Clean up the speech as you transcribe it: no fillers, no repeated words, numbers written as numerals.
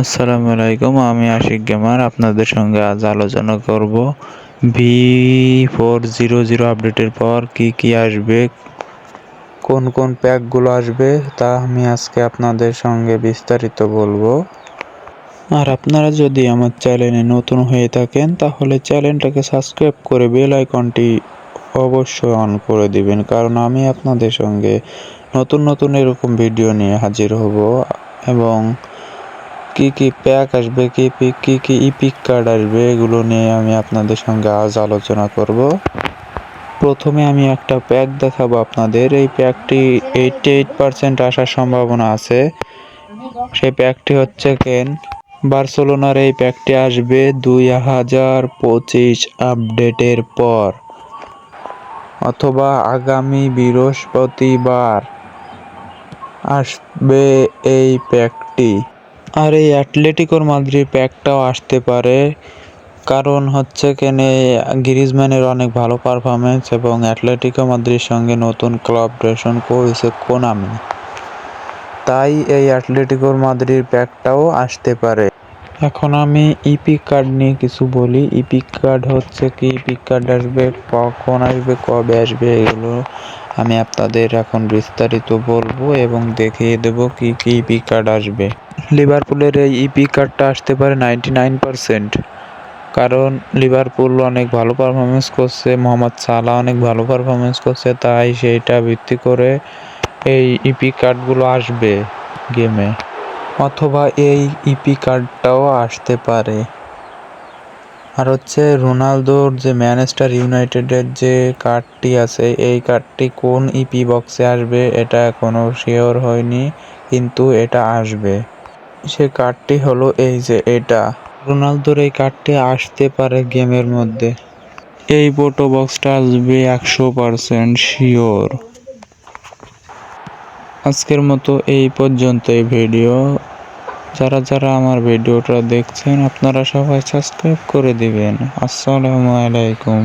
আসসালামু আলাইকুম, আমি আশিক গেমার আপনাদের সঙ্গে আজ আলোচনা করব V400 আপডেটের পর কি আসবে, কোন কোন প্যাকগুলো আসবে তা আমি আজকে আপনাদের সঙ্গে বিস্তারিত বলবো। আর আপনারা যদি আমার চ্যানেলে নতুন হয়ে থাকেন তাহলে চ্যানেলটাকে সাবস্ক্রাইব করে বেল আইকনটি অবশ্যই অন করে দিবেন, কারণ আমি আপনাদের সঙ্গে নতুন এরকম ভিডিও নিয়ে হাজির হব এবং কি প্যাক আসবে, কি ইপিক কার্ড আসবে, এগুলো নিয়ে আমি আপনাদের সঙ্গে আজ আলোচনা করব। প্রথমে আমি একটা প্যাক দেখাবো আপনাদের। এই প্যাকটি 88% আসার সম্ভাবনা আছে। সেই প্যাকটি হচ্ছে বার্সেলোনার। এই প্যাকটি আসবে 2025 আপডেটের পর অথবা আগামী বৃহস্পতিবার আসবে এই প্যাকটি। আর এই অ্যাটলেটিকোর মাদ্রিদ প্যাকটাও আসতে পারে, কারণ হচ্ছে গ্রিজম্যানের অনেক ভালো পারফরমেন্স এবং অ্যাটলেটিকো মাদ্রিদের সঙ্গে নতুন কোলাবোরেশন করেছে কোনামি, তাই এই অ্যাটলেটিকোর মাদ্রিদ প্যাকটাও আসতে পারে। এখন আমি ইপিক কার্ড নিয়ে কিছু বলি। ইপিক কার্ড হচ্ছে ইপিক কার্ড আসবে, কখন আসবে, কবে আসবে, এগুলো আমি আপনাদের এখন বিস্তারিত বলবো এবং দেখিয়ে দেব কি ইপিক কার্ড আসবে। লিভারপুলের এই ইপিক কার্ডটা আসতে পারে 99%, কারণ লিভারপুল অনেক ভালো পারফরমেন্স করছে, মোহাম্মদ সালাহ অনেক ভালো পারফরমেন্স করছে, তাই সেইটা ভিত্তি করে এই ইপিক কার্ডগুলো আসবে গেমে। অথবা এই ইপি কার্ডটাও আসতে পারে। আর হচ্ছে রোনালদোর যে ম্যানচেস্টার ইউনাইটেডের যে কার্ডটি আছে, এই কার্ডটি কোন ইপি বক্সে আসবে এটা এখনো শিওর হয়নি, কিন্তু এটা আসবে। সে কার্ডটি হলো এই যে এটা। রোনালদোর এই কার্ডটি আসতে পারে গেমের মধ্যে। এই ফটো বক্সটা আসবে 100% শিওর। আজকের মতো এই পর্যন্তই ভিডিও। যারা আমার ভিডিওটা দেখছেন আপনারা সবাই সাবস্ক্রাইব করে দিবেন। আসসালামু আলাইকুম।